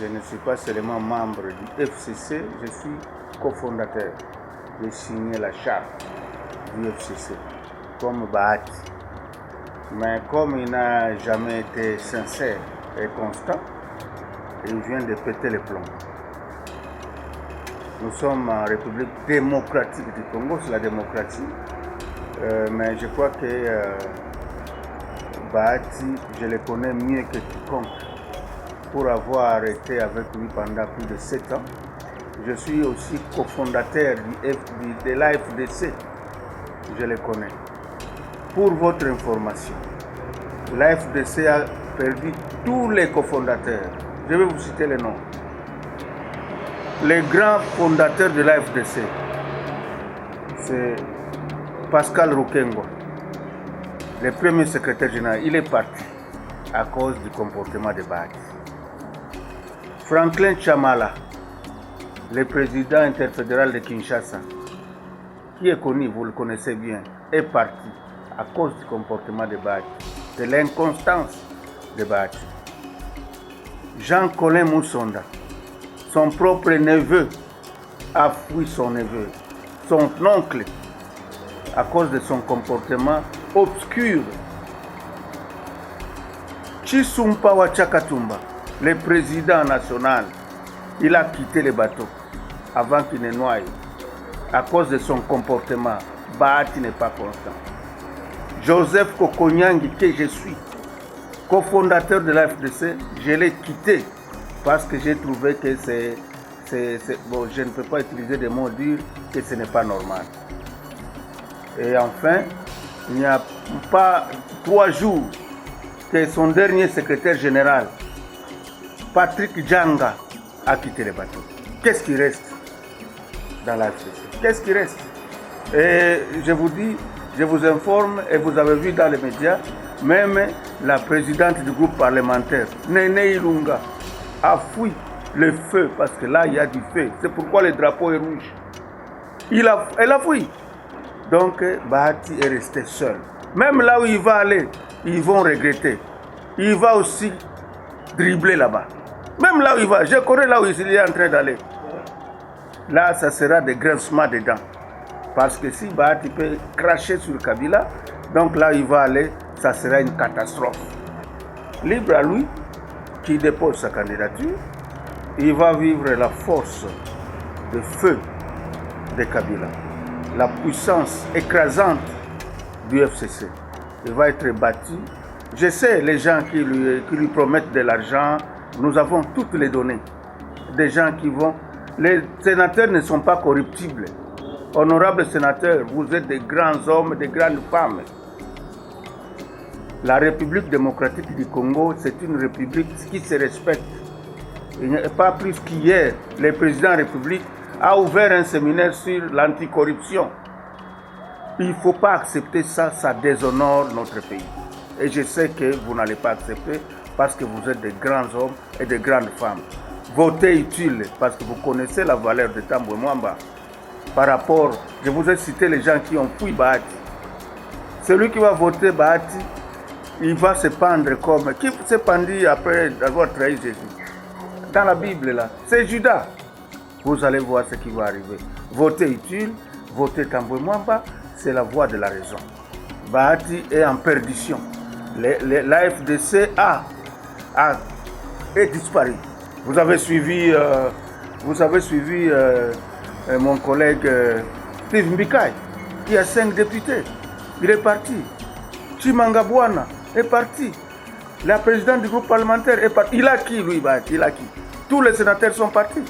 Je ne suis pas seulement membre du FCC, je suis cofondateur. J'ai signé la charte du FCC comme Bahati. Mais comme il n'a jamais été sincère et constant, il vient de péter les plombs. Nous sommes en République démocratique du Congo, c'est la démocratie. Mais je crois que Bahati, je le connais mieux que quiconque. Pour avoir été avec lui pendant plus de 7 ans, je suis aussi cofondateur de l'AFDC. Je le connais. Pour votre information, l'AFDC a perdu tous les cofondateurs. Je vais vous citer les noms. Les grands fondateurs de l'AFDC, c'est Pascal Rukengo, le premier secrétaire général. Il est parti à cause du comportement de Bahati. Franklin Chamala, le président interfédéral de Kinshasa, qui est connu, vous le connaissez bien, est parti à cause du comportement de Bahati, de l'inconstance de Bahati. Jean-Colin Moussonda, son propre neveu, a fui son neveu, son oncle, à cause de son comportement obscur. Chisumpa Wachakatumba, le président national, il a quitté le bateau avant qu'il ne noie. À cause de son comportement, Bahati n'est pas constant. Joseph Kokonyangi, que je suis, cofondateur de l'AFDC, je l'ai quitté parce que j'ai trouvé que bon, je ne peux pas utiliser des mots dire que ce n'est pas normal. Et enfin, il n'y a pas 3 jours que son dernier secrétaire général, Patrick Djanga, a quitté le bateau. Qu'est-ce qui reste dans l'AFDC? Qu'est-ce qui reste? Et je vous dis, je vous informe, et vous avez vu dans les médias, même la présidente du groupe parlementaire, Néné Ilunga, a fui le feu, parce que là, il y a du feu. C'est pourquoi le drapeau est rouge. Elle a fui. Donc, Bahati est resté seul. Même là où il va aller, ils vont regretter. Il va aussi dribbler là-bas. Même là où il va, je connais là où il est en train d'aller. Là, ça sera des grincements de dents. Parce que si Bahati peut cracher sur Kabila, donc là où il va aller, ça sera une catastrophe. Libre à lui, qui dépose sa candidature, il va vivre la force de feu de Kabila, la puissance écrasante du FCC. Il va être battu. Je sais les gens qui lui promettent de l'argent, nous avons toutes les données. Des gens qui vont... Les sénateurs ne sont pas corruptibles. Honorables sénateurs, vous êtes des grands hommes, des grandes femmes. La République démocratique du Congo, c'est une république qui se respecte. Il n'y a pas plus qu'hier, le président de la République a ouvert un séminaire sur l'anticorruption. Il ne faut pas accepter ça, ça déshonore notre pays. Et je sais que vous n'allez pas accepter parce que vous êtes des grands hommes et des grandes femmes. Votez utile parce que vous connaissez la valeur de Tambwe Mwamba. Par rapport, je vous ai cité les gens qui ont fui Bahati. Celui qui va voter Bahati, il va se pendre comme... Qui s'est pendu après avoir trahi Jésus? Dans la Bible, là, c'est Judas. Vous allez voir ce qui va arriver. Votez utile, votez Tambwe Mwamba, c'est la voie de la raison. Bahati est en perdition. L'AFDC est disparu. Vous avez suivi mon collègue Steve Mbikai, qui a 5 députés. Il est parti. Chimangabwana est parti. La présidente du groupe parlementaire est partie. Il a qui, lui, Bahati? Il a qui? Tous les sénateurs sont partis.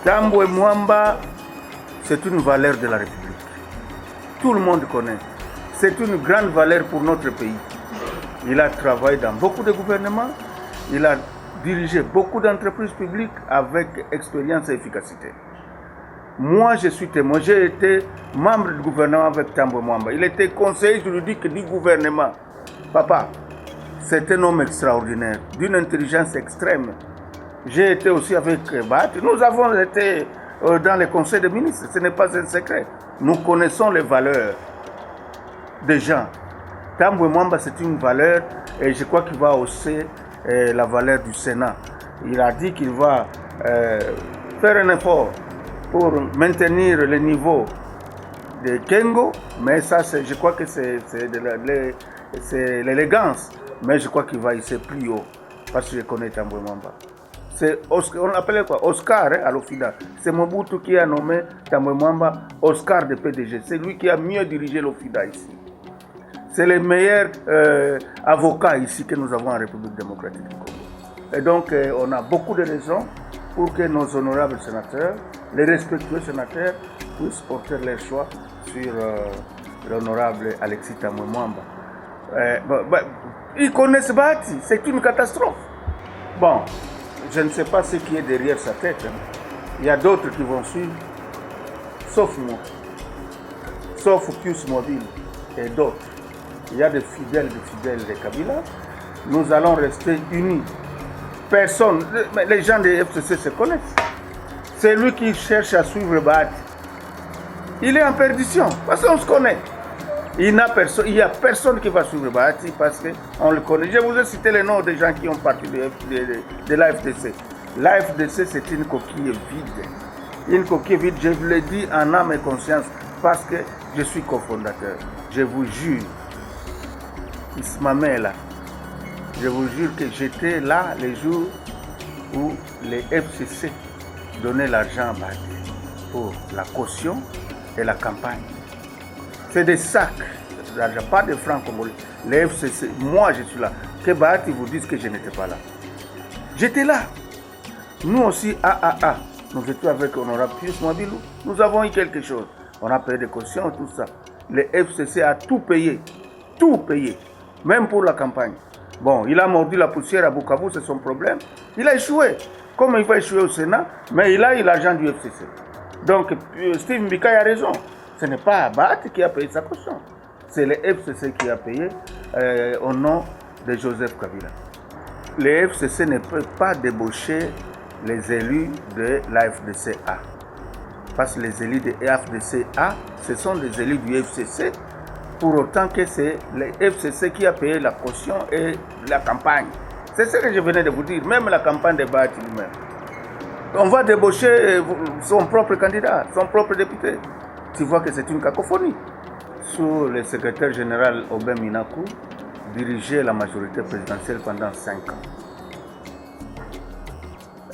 Tambwe Mwamba, c'est une valeur de la République. Tout le monde connaît. C'est une grande valeur pour notre pays. Il a travaillé dans beaucoup de gouvernements. Il a dirigé beaucoup d'entreprises publiques avec expérience et efficacité. Moi, je suis témoin. J'ai été membre du gouvernement avec Tambwe Mwamba. Il était conseiller juridique du gouvernement. Papa, c'est un homme extraordinaire, d'une intelligence extrême. J'ai été aussi avec Bahati. Nous avons été dans les conseils des ministres. Ce n'est pas un secret. Nous connaissons les valeurs des gens. Tambwe Mwamba, c'est une valeur et je crois qu'il va hausser la valeur du Sénat. Il a dit qu'il va faire un effort pour maintenir le niveau de Kengo, mais ça, je crois que c'est l'élégance. Mais je crois qu'il va essayer plus haut, parce que je connais Tambwe Mwamba. On l'appelait quoi? Oscar, hein, à l'OFIDA. C'est Mobutu qui a nommé Tambwe Mwamba Oscar de PDG. C'est lui qui a mieux dirigé l'OFIDA ici. C'est le meilleur avocat ici que nous avons en République démocratique du Congo. Et donc, on a beaucoup de raisons pour que nos honorables sénateurs, les respectueux sénateurs, puissent porter leur choix sur l'honorable Alexis Tambwe Mwamba. Ils connaissent Bahati, c'est une catastrophe. Bon, je ne sais pas ce qui est derrière sa tête. Hein. Il y a d'autres qui vont suivre, sauf moi, sauf Pius Mobile et d'autres. Il y a des fidèles de Kabila. Nous allons rester unis. Personne, les gens des FCC se connaissent. C'est lui qui cherche à suivre Bahati. Il est en perdition, parce qu'on se connaît. Il n'y a personne qui va suivre Bahati parce qu'on le connaît. Je vous ai cité les noms des gens qui ont parti de l'AFDC. L'AFDC, c'est une coquille vide. Une coquille vide, je vous l'ai dit en âme et conscience, parce que je suis cofondateur. Je vous jure, Ismamela, je vous jure que j'étais là les jours où les FCC donnaient l'argent à Bahati pour la caution et la campagne. C'est des sacs d'argent, pas de francs congolais. Les FCC, moi je suis là. Que Bahati vous dise que je n'étais pas là. J'étais là. Nous aussi, AAA, nous étions avec Honorable Pius Mwabilou. Nous avons eu quelque chose. On a payé des cautions, tout ça. Les FCC a tout payé. Tout payé. Même pour la campagne. Bon, il a mordu la poussière à Bukavu, c'est son problème. Il a échoué. Comme il va échouer au Sénat, mais il a eu l'argent du FCC. Donc, Steve Mbika a raison. Ce n'est pas Bahati qui a payé sa caution. C'est le FCC qui a payé au nom de Joseph Kabila. Le FCC ne peut pas débaucher les élus de l'AFDCA. Parce que les élus de l'AFDCA, ce sont des élus du FCC, pour autant que c'est le FCC qui a payé la caution et la campagne. C'est ce que je venais de vous dire, même la campagne de Bahati lui-même. On va débaucher son propre candidat, son propre député. Tu vois que c'est une cacophonie. Sous le secrétaire général Aubin Minakou, dirigeait la majorité présidentielle pendant 5 ans.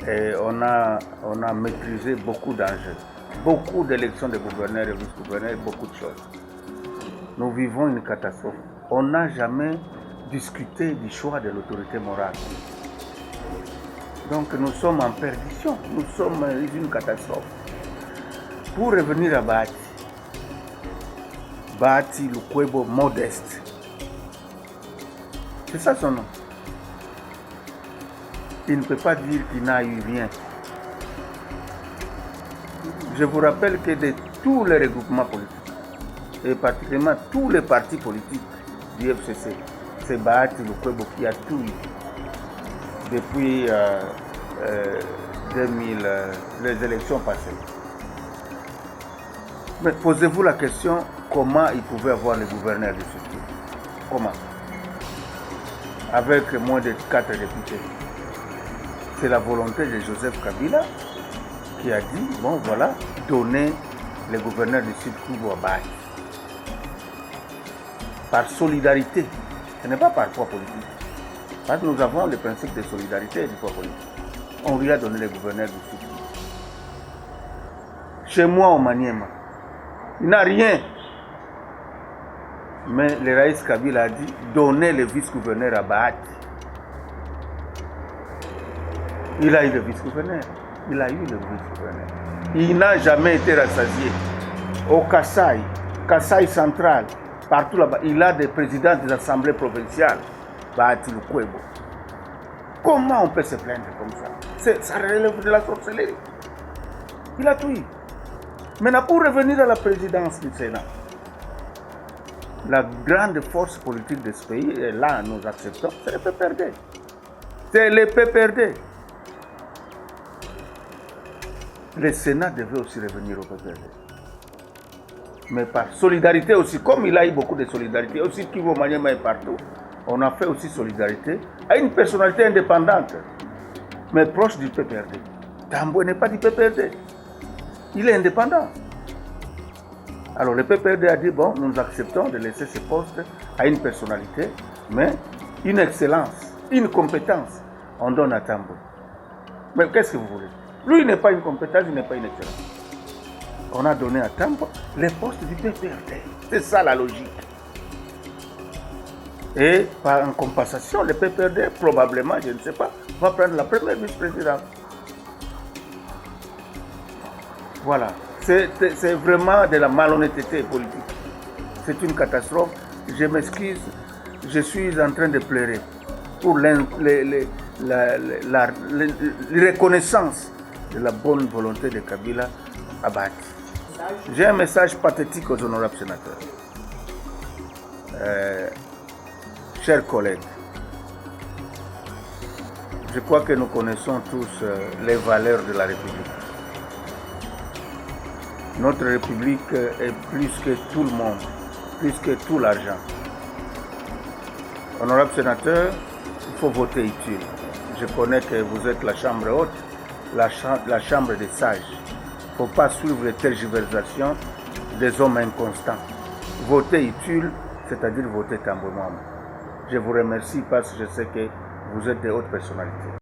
Et on a maîtrisé beaucoup d'enjeux, beaucoup d'élections de gouverneurs et vice-gouverneurs, beaucoup de choses. Nous vivons une catastrophe. On n'a jamais discuté du choix de l'autorité morale. Donc nous sommes en perdition, nous sommes dans une catastrophe. Pour revenir à Bahati, Bahati Lukwebo Modeste, c'est ça son nom. Il ne peut pas dire qu'il n'a eu rien. Je vous rappelle que de tous les regroupements politiques, et particulièrement tous les partis politiques du FCC, c'est Bahati Lukwebo qui a tout eu depuis 2000, les élections passées. Mais posez-vous la question, comment il pouvait avoir le gouverneur de ce pays? Comment? Avec moins de 4 députés. C'est la volonté de Joseph Kabila qui a dit, bon voilà, donner le gouverneur du Sud Kivu à Bahati. Par solidarité, ce n'est pas par poids politique. Parce que nous avons le principe de solidarité et du poids politique. On lui a donné le gouverneur du Sud Kivu. Chez moi au Maniema, il n'a rien. Mais le Raïs Kabila a dit, donner le vice-gouverneur à Bahati. Il a eu le vice-gouverneur. Il a eu le vice-gouverneur. Il n'a jamais été rassasié. Au Kasaï, Kasaï central, partout là-bas, il a des présidents des assemblées provinciales. Bahati Lukwebo. Comment on peut se plaindre comme ça? Ça relève de la sorcellerie. Il a tout eu. Maintenant, pour revenir à la présidence du Sénat, la grande force politique de ce pays, et là nous acceptons, c'est le PPRD. C'est le PPRD. Le Sénat devait aussi revenir au PPRD. Mais par solidarité aussi, comme il a eu beaucoup de solidarité, aussi Kivu Maniema est partout, on a fait aussi solidarité à une personnalité indépendante. mais proche du PPRD. Tambwe n'est pas du PPRD. Il est indépendant. Alors le PPRD a dit, bon, nous acceptons de laisser ce poste à une personnalité, mais une excellence, une compétence, on donne à Tambwe. Mais qu'est-ce que vous voulez? Lui, il n'est pas une compétence, il n'est pas une excellence. On a donné à Tambwe les postes du PPRD. C'est ça la logique. Et en compensation, le PPRD, probablement, je ne sais pas, va prendre la première vice-présidente. Voilà. C'est vraiment de la malhonnêteté politique. C'est une catastrophe. Je m'excuse, je suis en train de pleurer pour la reconnaissance de la bonne volonté de Kabila à Bati. J'ai un message pathétique aux honorables sénateurs. Chers collègues, je crois que nous connaissons tous les valeurs de la République. Notre République est plus que tout le monde, plus que tout l'argent. Honorables sénateurs, il faut voter utile. Je connais que vous êtes la Chambre haute, la Chambre des sages. Il ne faut pas suivre les tergiversations des hommes inconstants. Voter utile, c'est-à-dire voter Tambwe Mwamba. Je vous remercie parce que je sais que vous êtes de hautes personnalités.